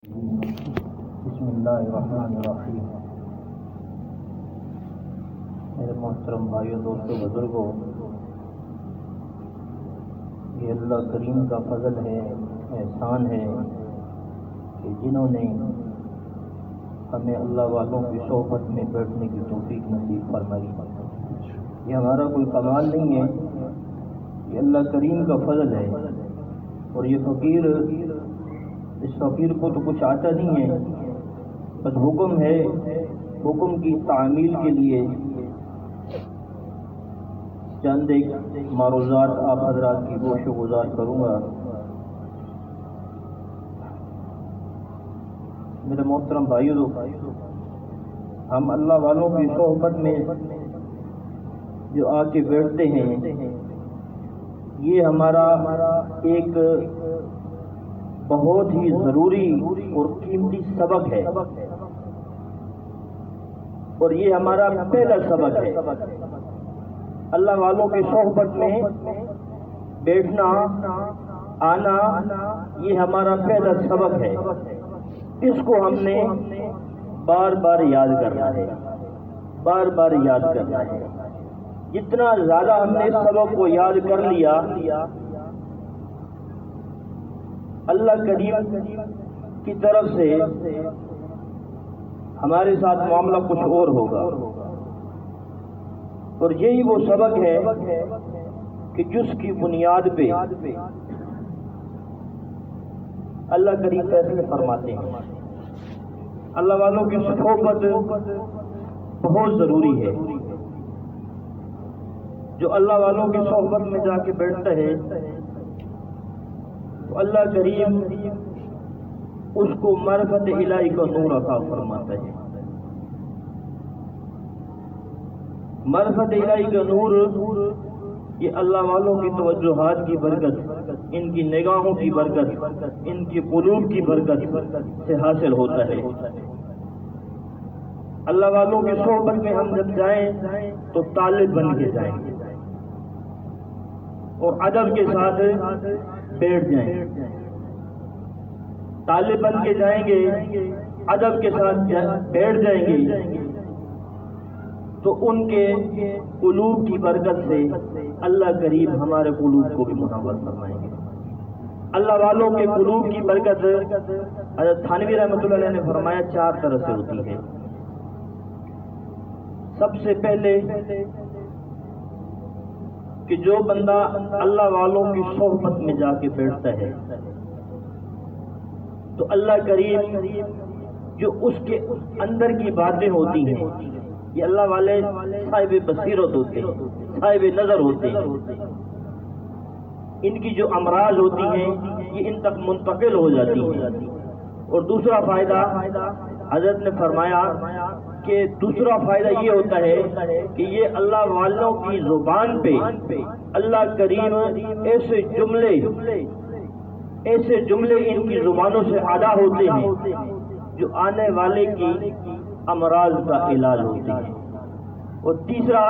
بسم اللہ الرحمن الرحیم۔ میرے محترم بھائیوں، دوستوں، بزرگوں، یہ اللہ کریم کا فضل ہے، احسان ہے کہ جنہوں نے ہمیں اللہ والوں کی صحبت میں بیٹھنے کی توفیق نصیب فرمائی۔ یہ ہمارا کوئی کمال نہیں ہے، یہ اللہ کریم کا فضل ہے۔ اور یہ فقیر، اس فقیر کو تو کچھ آتا نہیں ہے، بس حکم ہے، حکم کی تعمیل کے لیے چند ایک معروضات آپ حضرات کی گوش و گزار کروں گا۔ میرے محترم بھائیوں، ہم اللہ والوں کی صحبت میں جو آ کے بیٹھتے ہیں، یہ ہمارا ایک بہت ہی ضروری اور قیمتی سبق ہے، اور یہ ہمارا پہلا سبق ہے۔ اللہ والوں کی صحبت میں بیٹھنا، آنا، یہ ہمارا پہلا سبق ہے۔ اس کو ہم نے بار بار یاد کرنا ہے، بار بار یاد کرنا ہے۔ جتنا زیادہ ہم نے اس سبق کو یاد کر لیا، اللہ کریم کی طرف سے ہمارے ساتھ معاملہ کچھ اور ہوگا۔ اور یہی وہ سبق ہے کہ جس کی بنیاد پہ اللہ کریم فیصلے فرماتے ہیں۔ اللہ والوں کی صحبت بہت ضروری ہے۔ جو اللہ والوں کی صحبت میں جا کے بیٹھتا ہے تو اللہ کریم اس کو معرفت الہی کا نور عطا فرماتا ہے۔ معرفت الہی کا نور یہ اللہ والوں کی توجہات کی برکت، ان کی نگاہوں کی برکت، ان کی قلوب کی برکت سے حاصل ہوتا ہے۔ اللہ والوں کی صحبت میں ہم جب جائیں تو طالب بن کے جائیں اور ادب کے ساتھ بیٹھ جائیں۔ طالب بن کے جائیں گے، ادب کے ساتھ بیٹھ جائیں گے تو ان کے قلوب کی برکت سے اللہ کریم ہمارے قلوب کو بھی منور فرمائیں گے۔ اللہ والوں کے قلوب کی برکت حضرت تھانوی رحمۃ اللہ علیہ نے فرمایا 4 طرح سے ہوتی ہے۔ سب سے پہلے کہ جو بندہ اللہ والوں کی صحبت میں جا کے بیٹھتا ہے تو اللہ کریم جو اس کے اندر کی باتیں ہوتی ہیں، یہ اللہ والے صاحب بصیرت ہوتے ہیں، صاحب نظر ہوتے ہیں، ان کی جو امراض ہوتی ہیں یہ ان تک منتقل ہو جاتی ہیں۔ اور دوسرا فائدہ حضرت نے فرمایا کہ دوسرا فائدہ یہ ہوتا ہے کہ یہ اللہ والوں کی زبان پہ اللہ کریم ایسے جملے ان کی زبانوں سے ادا ہوتے ہیں جو آنے والے کی امراض کا علاج ہوتے ہیں۔ اور تیسرا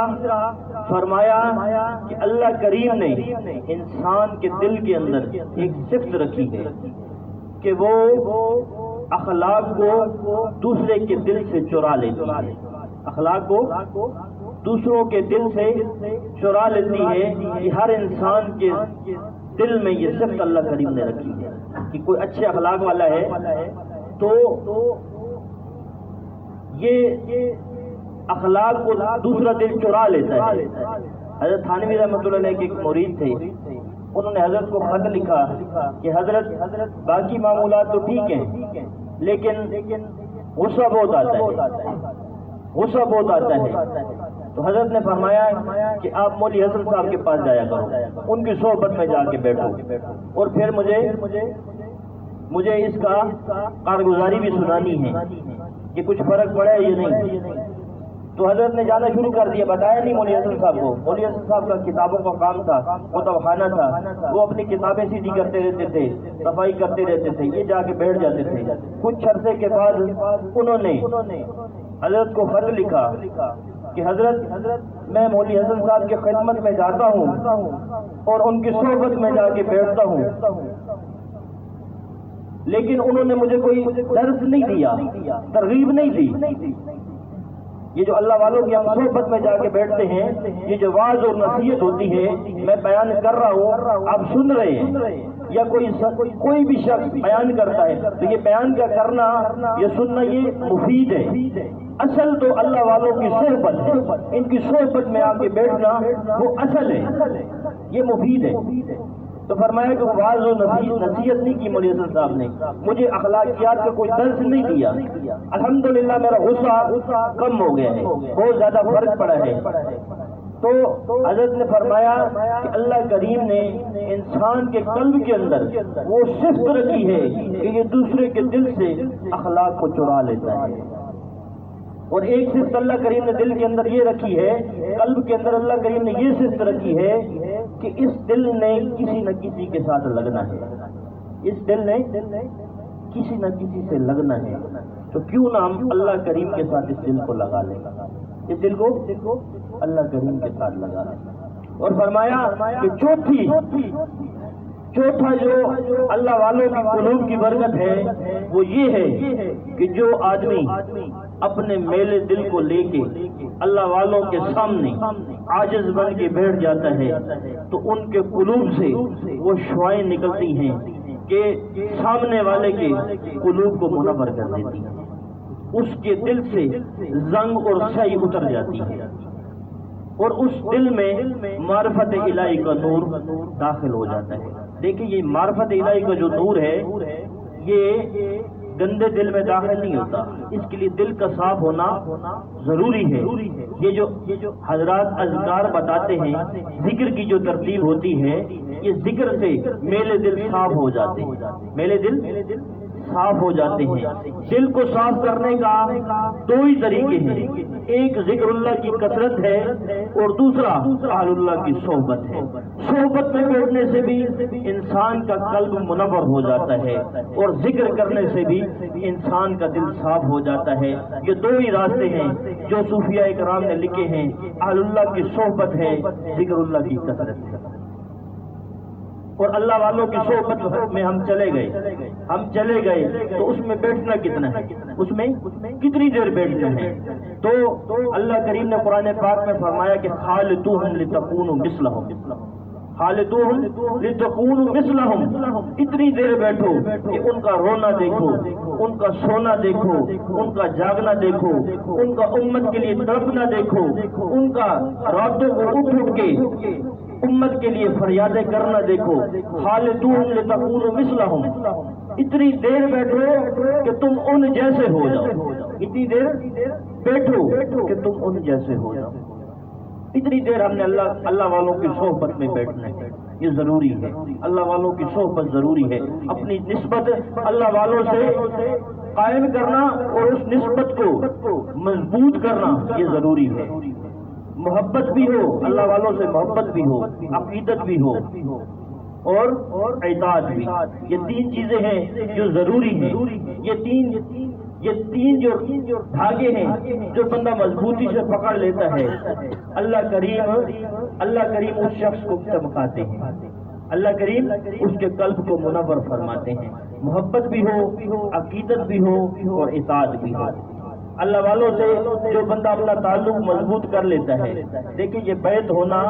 فرمایا کہ اللہ کریم نے انسان کے دل کے اندر ایک صفت رکھی ہے کہ وہ اخلاق کو دوسرے کے دل سے چرا لیتی ہے، اخلاق کو دوسروں کے دل سے چرا لیتی ہے۔ کہ ہر انسان کے دل میں یہ صفت اللہ کریم نے رکھی ہے کہ کوئی اچھے اخلاق والا ہے تو یہ اخلاق کو دوسرا دل چرا لیتا ہے۔ حضرت تھانوی رحمۃ اللہ علیہ کے ایک مرید تھے، انہوں نے حضرت کو خط لکھا کہ حضرت باقی معمولات تو ٹھیک ہیں لیکن غصہ بہت آتا ہے، غصہ بہت آتا ہے۔ تو حضرت نے فرمایا کہ آپ مولوی حسن صاحب کے پاس جایا کرو، ان کی صحبت میں جا کے بیٹھو، اور پھر مجھے اس کا کارگزاری بھی سنانی ہے کہ کچھ فرق پڑا ہے یا نہیں۔ تو حضرت نے جانا شروع کر دیا، بتایا نہیں مولوی حسن صاحب کو۔ مولوی حسن صاحب کا کتابوں کا کام تھا، کتب خانہ تھا، وہ اپنی کتابیں سیدھی کرتے رہتے تھے، صفائی کرتے رہتے تھے، یہ جا کے بیٹھ جاتے تھے۔ کچھ عرصے کے بعد انہوں نے حضرت کو خط لکھا کہ حضرت میں مولوی حسن صاحب کی خدمت میں جاتا ہوں اور ان کی صحبت میں جا کے بیٹھتا ہوں، لیکن انہوں نے مجھے کوئی درس نہیں دیا، ترغیب نہیں دی۔ یہ جو اللہ والوں کی ہم صحبت میں جا کے بیٹھتے ہیں، یہ جو واعظ اور نصیحت ہوتی ہے، میں بیان کر رہا ہوں، آپ سن رہے ہیں، یا کوئی بھی شخص بیان کرتا ہے تو یہ بیان کا کرنا، یہ سننا، یہ مفید ہے۔ اصل تو اللہ والوں کی صحبت ہے، ان کی صحبت میں آ کے بیٹھنا وہ اصل ہے، یہ مفید ہے۔ تو فرمایا کہ واعظ و نصیحت نہیں کی مولوی حسن صاحب نے، مجھے اخلاقیات کا کوئی درس نہیں دیا۔ الحمدللہ میرا غصہ کم ہو گیا ہے، بہت زیادہ فرق پڑا ہے۔ تو حضرت نے فرمایا کہ اللہ کریم نے انسان کے قلب کے اندر وہ صفت رکھی ہے کہ یہ دوسرے کے دل سے اخلاق کو چرا لیتا ہے، اور ایک صفت اللہ کریم نے دل کے اندر یہ رکھی ہے، قلب کے اندر اللہ کریم نے یہ صفت رکھی ہے کہ اس دل نے کسی نہ کسی کے ساتھ لگنا ہے، اس دل نے کسی نہ کسی سے لگنا ہے۔ تو کیوں نہ ہم اللہ کریم کے ساتھ اس دل کو لگا لیں، اس دل کو اللہ کریم کے ساتھ لگا لیں۔ اور فرمایا کہ چوتھا جو اللہ والوں کی قلوب کی برکت ہے وہ یہ ہے کہ جو آدمی اپنے میلے دل کو لے کے اللہ والوں کے سامنے عاجز بن کے بیٹھ جاتا ہے تو ان کے قلوب سے وہ شعائیں نکلتی ہیں کہ سامنے والے کے قلوب کو منور کر دیتی ہیں، اس کے دل سے زنگ اور سیاہی اتر جاتی ہے، اور اس دل میں معرفت الہی کا نور داخل ہو جاتا ہے۔ دیکھیں یہ معرفت الہی کا جو نور ہے یہ گندے دل میں داخل نہیں ہوتا، اس کے لیے دل کا صاف ہونا ضروری ہے۔ یہ جو حضرات اذکار بتاتے ہیں، ذکر کی جو ترتیب ہوتی ہے، یہ ذکر سے میلے دل صاف ہو جاتے ہیں، میلے دل صاف ہو جاتے ہیں۔ دل کو صاف کرنے کا دو ہی طریقے ہیں، ایک ذکر اللہ کی کثرت ہے اور دوسرا اہل اللہ کی صحبت ہے۔ صحبت میں بیٹھنے سے بھی انسان کا قلب منور ہو جاتا ہے اور ذکر کرنے سے بھی انسان کا دل صاف ہو جاتا ہے۔ یہ دو ہی راستے ہیں جو صوفیاء کرام نے لکھے ہیں، اہل اللہ کی صحبت ہے، ذکر اللہ کی کثرت ہے۔ اور اللہ والوں کی صحبت میں ہم چلے گئے تو اس میں بیٹھنا کتنا ہے، اس میں کتنی دیر بیٹھنا ہے؟ تو اللہ کریم نے قرآن پاک میں فرمایا کہ خالطوہم لتکونوا مثلہم، خالطوہم لتکونوا مثلہم، اتنی دیر بیٹھو کہ ان کا رونا دیکھو، ان کا سونا دیکھو، ان کا جاگنا دیکھو، ان کا امت کے لیے تڑپنا دیکھو، ان کا راتوں کو اٹھ کے امت کے لیے فریادیں کرنا دیکھو۔ خالدون لتکونوا مثلہم، اتنی دیر بیٹھو کہ تم ان جیسے ہو جاؤ، اتنی دیر بیٹھو کہ تم ان جیسے ہو جاؤ۔ اتنی دیر ہم نے اللہ والوں کی صحبت میں بیٹھنا ہے، یہ ضروری ہے، اللہ والوں کی صحبت ضروری ہے۔ اپنی نسبت اللہ والوں سے قائم کرنا اور اس نسبت کو مضبوط کرنا یہ ضروری ہے۔ محبت بھی ہو، اللہ والوں سے محبت بھی ہو، عقیدت بھی ہو اور اطاعت بھی، یہ تین چیزیں ہیں جو ضروری ہیں۔ یہ تین جو دھاگے ہیں جو بندہ مضبوطی سے پکڑ لیتا ہے، اللہ کریم اس شخص کو چمکاتے ہیں، اللہ کریم اس کے قلب کو منور فرماتے ہیں۔ محبت بھی ہو، عقیدت بھی ہو اور اطاعت بھی ہو۔ اللہ والوں سے جو بندہ اپنا تعلق مضبوط کر لیتا ہے، دیکھیں یہ بیعت ہونا،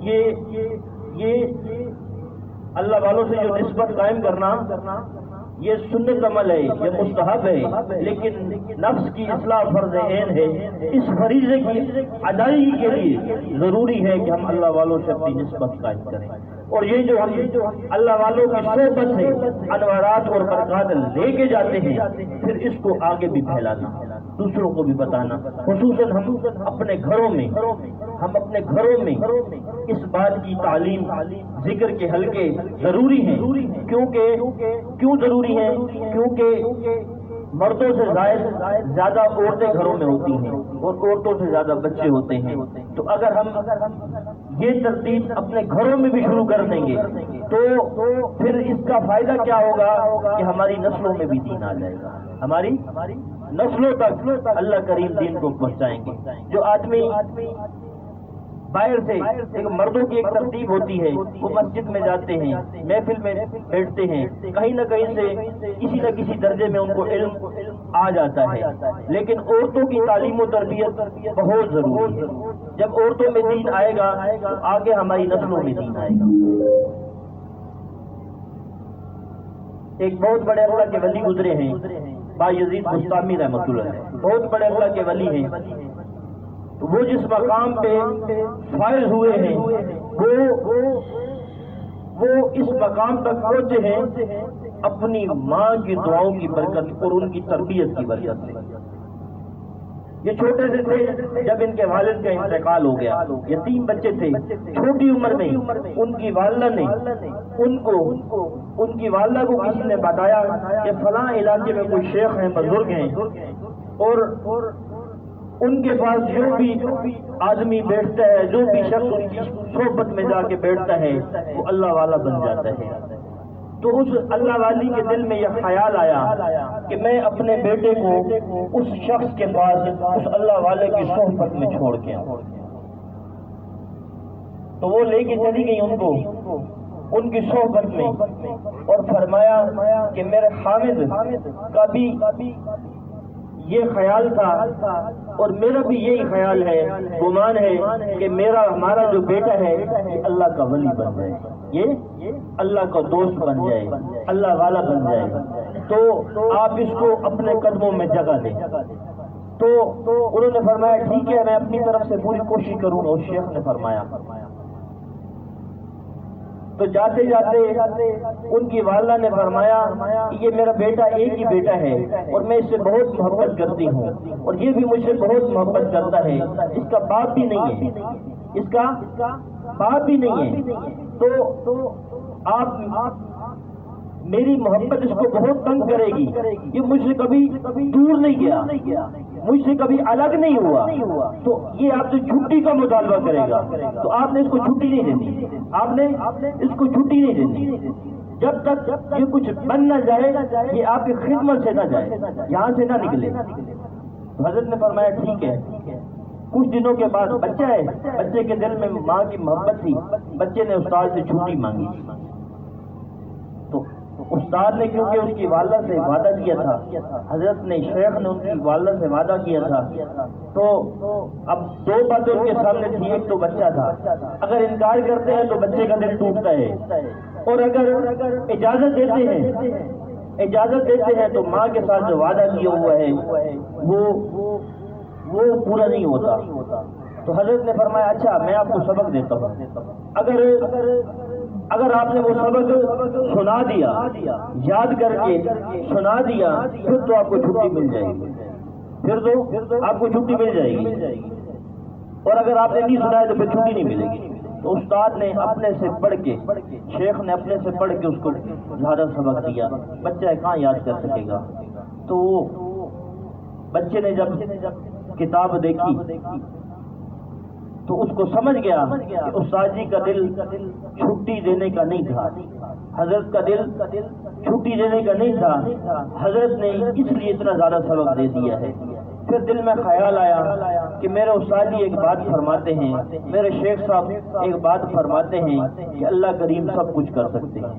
یہ اللہ والوں سے جو نسبت قائم کرنا یہ سنت عمل ہے، یہ مستحب ہے، لیکن نفس کی اصلاح فرض عین ہے۔ اس فریضے کی ادائیگی کے لیے ضروری ہے کہ ہم اللہ والوں سے اپنی نسبت قائم کریں، اور یہ جو ہم اللہ والوں کی صحبت سے انوارات اور برکات لے کے جاتے ہیں، پھر اس کو آگے بھی پھیلانا، دوسروں کو بھی بتانا، خصوصاً ہم اپنے گھروں میں اس بات کی تعلیم، ذکر کے حلقے ضروری ہیں۔ کیوں ضروری ہیں؟ کیونکہ مردوں سے زیادہ عورتیں گھروں میں ہوتی ہیں اور عورتوں سے زیادہ بچے ہوتے ہیں، تو اگر ہم یہ ترتیب اپنے گھروں میں بھی شروع کر دیں گے تو پھر اس کا فائدہ کیا ہوگا کہ ہماری نسلوں میں بھی دین آ جائے گا، ہماری نسلوں تک اللہ کریم دین کو پہنچائیں گے۔ جو آدمی باہر سے ایک مردوں کی ایک ترتیب ہوتی ہے، وہ مسجد میں جاتے ہیں، محفل میں بیٹھتے ہیں، کہیں نہ کہیں سے کسی نہ کسی درجے میں ان کو علم آ جاتا ہے، لیکن عورتوں کی تعلیم و تربیت بہت ضروری ہے۔ جب عورتوں میں دین آئے گا تو آگے ہماری نسلوں میں دین آئے گا۔ ایک بہت بڑے اللہ کے ولی گزرے ہیں، بایزید بستامی رحمۃ اللہ علیہ، بہت بڑے اللہ کے ولی ہیں۔ وہ جس مقام پہ فائز ہوئے ہیں وہ اس مقام تک پہنچے ہیں اپنی ماں کی دعاؤں کی برکت اور ان کی تربیت کی برکت سے۔ یہ چھوٹے سے تھے جب ان کے والد کا انتقال ہو گیا، یتیم بچے تھے، چھوٹی عمر میں ان کی والدہ نے ان کی والدہ کو کسی نے بتایا کہ فلاں علاقے میں کوئی شیخ ہیں، بزرگ ہیں، اور ان کے پاس جو بھی آدمی بیٹھتا ہے، جو بھی شخص ان کی صحبت میں جا کے بیٹھتا ہے وہ اللہ والا بن جاتا ہے۔ تو اس اللہ والی کے دل میں یہ خیال آیا کہ میں اپنے بیٹے کو اس شخص کے پاس اس اللہ والے کی صحبت میں چھوڑ کے آؤں۔ تو وہ لے کے چلی گئی ان کو ان کی صحبت میں، اور فرمایا کہ میرے حامد کا بھی یہ خیال تھا اور میرا بھی یہی خیال ہے، گمان ہے کہ ہمارا جو بیٹا ہے یہ اللہ کا ولی بن جائے، یہ اللہ کا دوست بن جائے، اللہ والا بن جائے، تو آپ اس کو اپنے قدموں میں جگہ دیں۔ تو انہوں نے فرمایا ٹھیک ہے، میں اپنی طرف سے پوری کوشش کروں گا۔ اس شیخ نے فرمایا تو جاتے جاتے ان کی والدہ نے فرمایا کہ یہ میرا بیٹا ایک ہی بیٹا ہے اور میں اس سے بہت محبت کرتی ہوں اور یہ بھی مجھ سے بہت محبت کرتا ہے، اس کا باپ بھی نہیں ہے، اس کا باپ بھی نہیں ہے، تو آپ میری محبت اس کو بہت تنگ کرے گی، یہ مجھ سے کبھی دور نہیں گیا، مجھ سے کبھی الگ نہیں ہوا، تو یہ آپ سے چھٹی کا مطالبہ کرے گا، تو آپ نے اس کو چھٹی نہیں دینی، آپ نے اس کو چھٹی نہیں دینی جب تک یہ کچھ بن نہ جائے، یہ آپ کی خدمت سے نہ جائے، یہاں سے نہ نکلے۔ تو حضرت نے فرمایا ٹھیک ہے۔ کچھ دنوں کے بعد بچہ ہے، بچے کے دل میں ماں کی محبت تھی، بچے نے استاد سے چھٹی مانگی، تو استاد نے کیونکہ اس کی والدہ سے وعدہ کیا تھا، حضرت نے شیخ نے ان کی والدہ سے وعدہ کیا تھا، تو اب دو باتیں ان کے سامنے تھی، ایک تو بچہ تھا، اگر انکار کرتے ہیں تو بچے کا دل ٹوٹتا ہے، اور اگر اجازت دیتے ہیں تو ماں کے ساتھ جو وعدہ کیا ہوا ہے وہ پورا نہیں ہوتا۔ تو حضرت نے فرمایا اچھا میں آپ کو سبق دیتا ہوں، اگر آپ نے وہ سبق سنا دیا، یاد کر کے سنا دیا، پھر تو آپ کو چھٹی مل جائے گی، پھر تو آپ کو چھٹی مل جائے گی، اور اگر آپ نے نہیں سنایا تو پھر چھٹی نہیں ملے گی۔ تو استاد نے اپنے سے پڑھ کے، شیخ نے اپنے سے پڑھ کے اس کو زیادہ سبق دیا، بچہ کہاں یاد کر سکے گا۔ تو بچے نے جب کتاب دیکھی تو اس کو سمجھ گیا کہ استاد جی کا دل چھٹی دینے کا نہیں تھا، حضرت کا دل چھٹی دینے کا نہیں تھا، حضرت نے اس لیے اتنا زیادہ سبق دے دیا ہے۔ پھر دل میں خیال آیا کہ میرے استاد جی ایک بات فرماتے ہیں، میرے شیخ صاحب ایک بات فرماتے ہیں کہ اللہ کریم سب کچھ کر سکتے ہیں،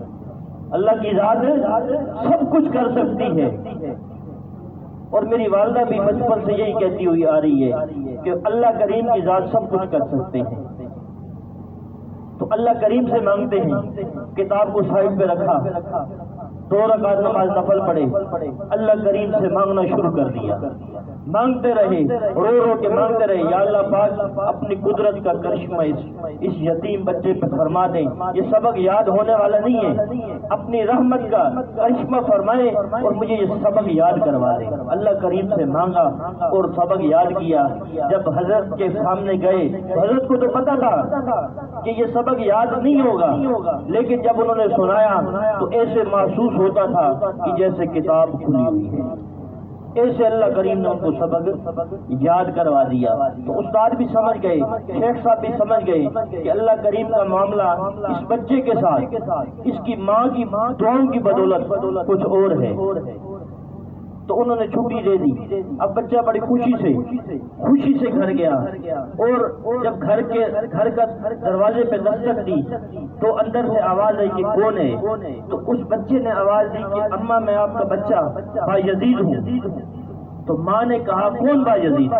اللہ کی ذات سب کچھ کر سکتی ہے، اور میری والدہ بھی بچپن سے یہی کہتی ہوئی آ رہی ہے کہ اللہ کریم کی ذات سب کچھ کر سکتے ہیں۔ تو اللہ کریم سے مانگتے ہیں، کتاب کو سائڈ پہ رکھا، 2 رکعت نماز نفل پڑھے، اللہ کریم سے مانگنا شروع کر دیا، مانگتے رہے، رو رو کے مانگتے رہے، یا اللہ پاک اپنی قدرت کا کرشمہ اس یتیم بچے پہ فرما دیں، یہ سبق یاد ہونے والا نہیں ہے، اپنی رحمت کا کرشمہ فرمائے اور مجھے یہ سبق یاد کروا دیں۔ اللہ کریم سے مانگا اور سبق یاد کیا۔ جب حضرت کے سامنے گئے تو حضرت کو تو پتا تھا کہ یہ سبق یاد نہیں ہوگا، لیکن جب انہوں نے سنایا تو ایسے محسوس ہوتا تھا کہ جیسے کتاب کھلی ہوئی ہے، ایسے اللہ کریم نے ان کو سبق یاد کروا دیا۔ تو استاد بھی سمجھ گئے، شیخ صاحب بھی سمجھ گئے کہ اللہ کریم کا معاملہ اس بچے کے ساتھ اس کی ماں کی دعاؤں کی بدولت کچھ اور ہے۔ تو انہوں نے چھٹی دے دی. اب بچہ بڑی خوشی سے گھر گیا، اور جب گھر کا دروازے پہ دستک دی تو اندر سے آواز آئی کہ کون ہے؟ تو اس بچے نے آواز دی کہ اماں میں آپ کا بچہ بایزید ہوں. تو ماں نے کہا کون بایزید؟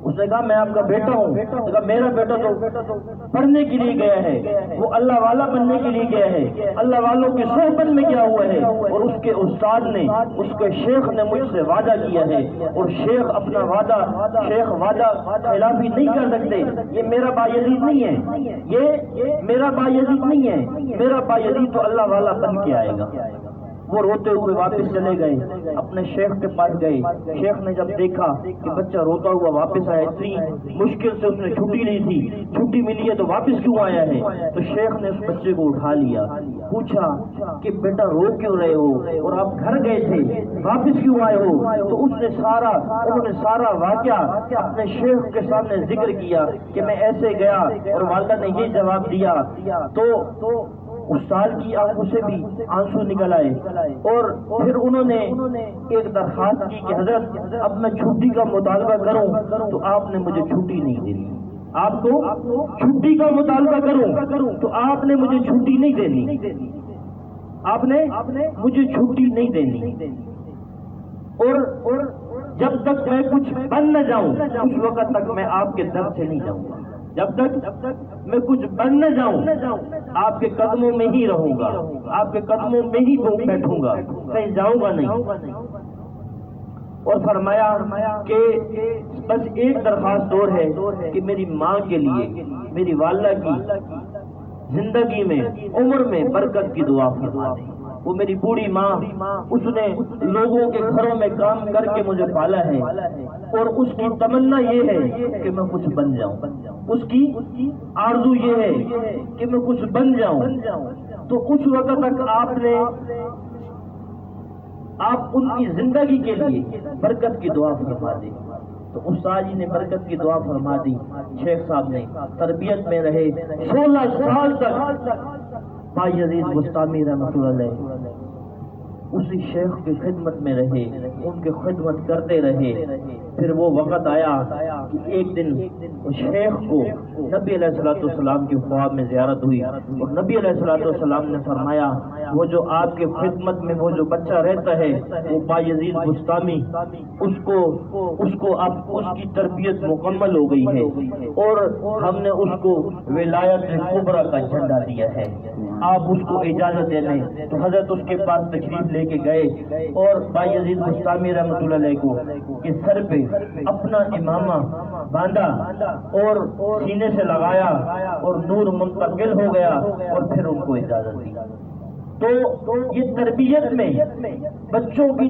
اس نے کہا میں آپ کا بیٹا ہوں. کہا میرا بیٹا تو پڑھنے کے لیے گیا ہے، وہ اللہ والا بننے کے لیے گیا ہے، اللہ والوں کی صحبت میں گیا ہوا ہے، اور اس کے استاد نے، اس کے شیخ نے مجھ سے وعدہ کیا ہے، اور شیخ اپنا وعدہ خلافی نہیں کر سکتے. یہ میرا بایزید نہیں ہے، یہ میرا بایزید نہیں ہے، میرا بایزید تو اللہ والا بن کے آئے گا. وہ روتے ہوئے واپس چلے گئے، اپنے شیخ کے پاس گئے. شیخ نے جب دیکھا کہ بچہ روتا ہوا واپس آیا، اتنی مشکل سے اس نے چھٹی لی تھی، چھٹی ملی ہے تو واپس کیوں آیا ہے؟ تو شیخ نے اس بچے کو اٹھا لیا، پوچھا کہ بیٹا رو کیوں رہے ہو، اور آپ گھر گئے تھے واپس کیوں آئے ہو؟ تو انہوں نے سارا واقعہ اپنے شیخ کے سامنے ذکر کیا کہ میں ایسے گیا، اور والدہ نے یہ جواب دیا. تو استاد کی آنکھوں سے بھی آنسو نکل آئے، اور پھر انہوں نے ایک درخواست کی کہ حضرت اب میں چھٹی کا مطالبہ کروں تو آپ نے مجھے چھٹی نہیں دینی. آپ کو چھٹی کا مطالبہ کروں تو آپ نے مجھے چھٹی نہیں دینی، آپ نے مجھے چھٹی نہیں دینی. اور جب تک میں کچھ بن نہ جاؤں اس وقت تک میں آپ کے در سے نہیں جاؤں گا. جب تک میں کچھ بن نہ جاؤں آپ کے قدموں میں ہی رہوں گا، آپ کے قدموں میں ہی بیٹھوں گا، کہیں جاؤں گا نہیں. اور فرمایا کہ بس ایک درخواست اور ہے کہ میری ماں کے لیے، میری والدہ کی زندگی میں، عمر میں برکت کی دعا فرما دیں. وہ میری بوڑھی ماں، اس نے لوگوں کے گھروں میں کام کر کے مجھے پالا ہے، اور اس کی تمنا یہ ہے کہ میں کچھ بن جاؤں، اس کی آرزو یہ ہے کہ میں کچھ بن جاؤں. تو اس وقت تک آپ ان کی زندگی کے لیے برکت کی دعا فرما دیں. تو استاد جی نے برکت کی دعا فرما دی. شیخ صاحب نے تربیت میں رہے 16 سال تک. بایزید بستامی رحمۃ اللہ علیہ اسی شیخ کی خدمت میں رہے، ان کی خدمت کرتے رہے. پھر وہ وقت آیا کہ ایک دن شیخ کو نبی علیہ الصلوۃ والسلام کی خواب میں زیارت ہوئی، اور نبی علیہ الصلوۃ والسلام نے فرمایا وہ جو آپ کے خدمت میں وہ جو بچہ رہتا ہے وہ بایزید بستامی، اس کو اب اس کی تربیت مکمل ہو گئی ہے، اور ہم نے اس کو ولایت کبریٰ کا جھنڈا دیا ہے، آپ اس کو اجازت دے دیں. تو حضرت اس کے پاس تشریف لے کے گئے، اور بایزید بستامی رحمۃ اللہ علیہ کو کے سر پہ اپنا امامہ باندھا اور سینے سے لگایا، اور نور منتقل ہو گیا، اور پھر ان کو اجازت دی. تو یہ تربیت میں، بچوں کی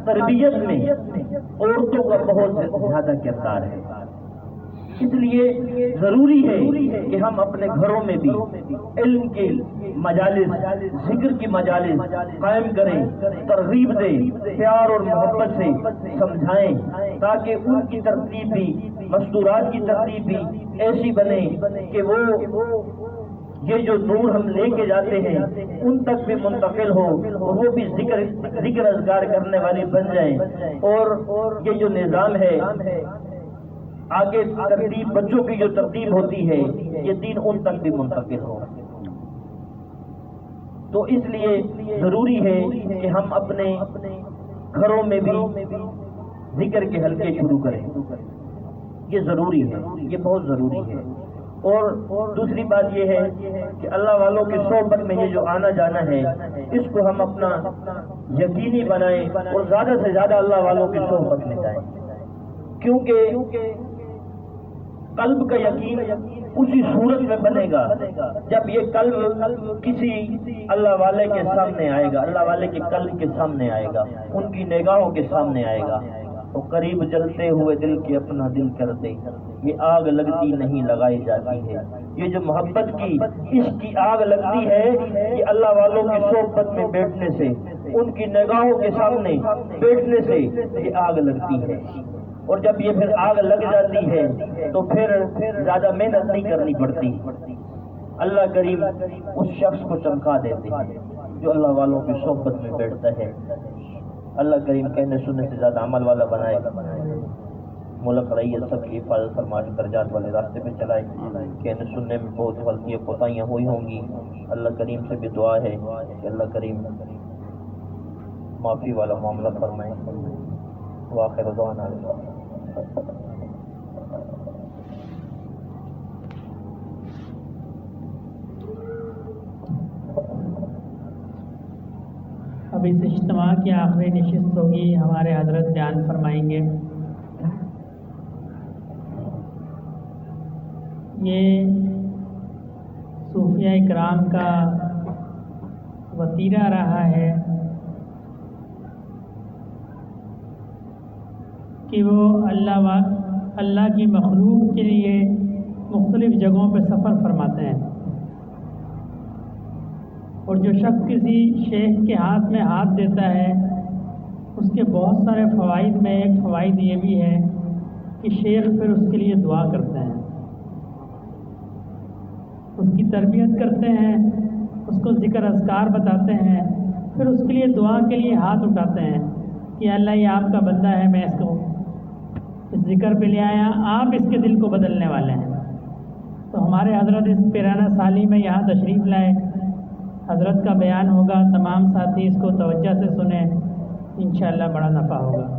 تربیت میں عورتوں کا بہت زیادہ کردار ہے. اس لیے ضروری ہے کہ ہم اپنے گھروں میں بھی علم کی مجالس، ذکر کی مجالس قائم کریں، ترغیب دیں، پیار اور محبت سے سمجھائیں، تاکہ ان کی ترتیب بھی، مستورات کی ترتیب بھی ایسی بنے کہ وہ یہ جو نور ہم لے کے جاتے ہیں ان تک بھی منتقل ہو، اور وہ بھی ذکر اذکار کرنے والی بن جائیں. اور یہ جو نظام ہے آگے ترتیب، بچوں کی جو ترتیب ہوتی ہے، یہ دین ان تک بھی منتقل ہو. تو اس لیے ضروری ہے کہ ہم اپنے گھروں میں بھی ذکر کے حلقے شروع کریں. یہ ضروری ہے، یہ بہت ضروری ہے. اور دوسری بات یہ ہے کہ اللہ والوں کی صحبت میں یہ جو آنا جانا ہے اس کو ہم اپنا یقینی بنائیں، اور زیادہ سے زیادہ اللہ والوں کی صحبت میں جائیں، کیونکہ قلب کا یقین اسی صورت میں بنے گا جب یہ قلب کسی اللہ والے کے سامنے آئے گا، اللہ والے کے قلب کے سامنے آئے گا، ان کی نگاہوں کے سامنے آئے گا. تو قریب جلتے ہوئے دل کے اپنا دل کر دے، یہ آگ لگتی نہیں لگائی جاتی ہے. یہ جو محبت کی، عشق کی آگ لگتی ہے، یہ اللہ والوں کی صحبت میں بیٹھنے سے، ان کی نگاہوں کے سامنے بیٹھنے سے یہ آگ لگتی ہے. اور جب یہ پھر آگ لگ جاتی ہے تو پھر زیادہ محنت نہیں کرنی پڑتی. اللہ کریم اس شخص کو چمکا دیتے ہیں جو اللہ والوں کی صحبت میں بیٹھتا ہے. اللہ کریم کہنے سننے سے زیادہ عمل والا بنائے، ملک رعیت سب کی حفاظت فرمائے، درجات والے راستے پہ چلائے۔ کہنے سننے میں بہت غلطیاں کوتاہیاں ہوئی ہوں گی، اللہ کریم سے بھی دعا ہے کہ اللہ کریم معافی والا معاملہ فرمائے۔ وآخر دعوانا اب اس اجتماع کی آخری نشست ہوگی، ہمارے حضرت بیان فرمائیں گے۔ یہ صوفیہ اکرام کا وتیرہ رہا ہے کہ وہ اللہ کی مخلوق کے لیے مختلف جگہوں پہ سفر فرماتے ہیں، اور جو شخص کسی شیخ کے ہاتھ میں ہاتھ دیتا ہے اس کے بہت سارے فوائد میں ایک فوائد یہ بھی ہے کہ شیخ پھر اس کے لیے دعا کرتے ہیں، اس کی تربیت کرتے ہیں، اس کو ذکر اذکار بتاتے ہیں، پھر اس کے لیے دعا کے لیے ہاتھ اٹھاتے ہیں کہ اللہ یہ آپ کا بندہ ہے، میں اس کو اس ذکر پہ لے آیا، آپ اس کے دل کو بدلنے والے ہیں۔ تو ہمارے حضرت اس پیرانہ سالی میں یہاں تشریف لائے، حضرت کا بیان ہوگا، تمام ساتھی اس کو توجہ سے سنیں، انشاءاللہ بڑا نفع ہوگا۔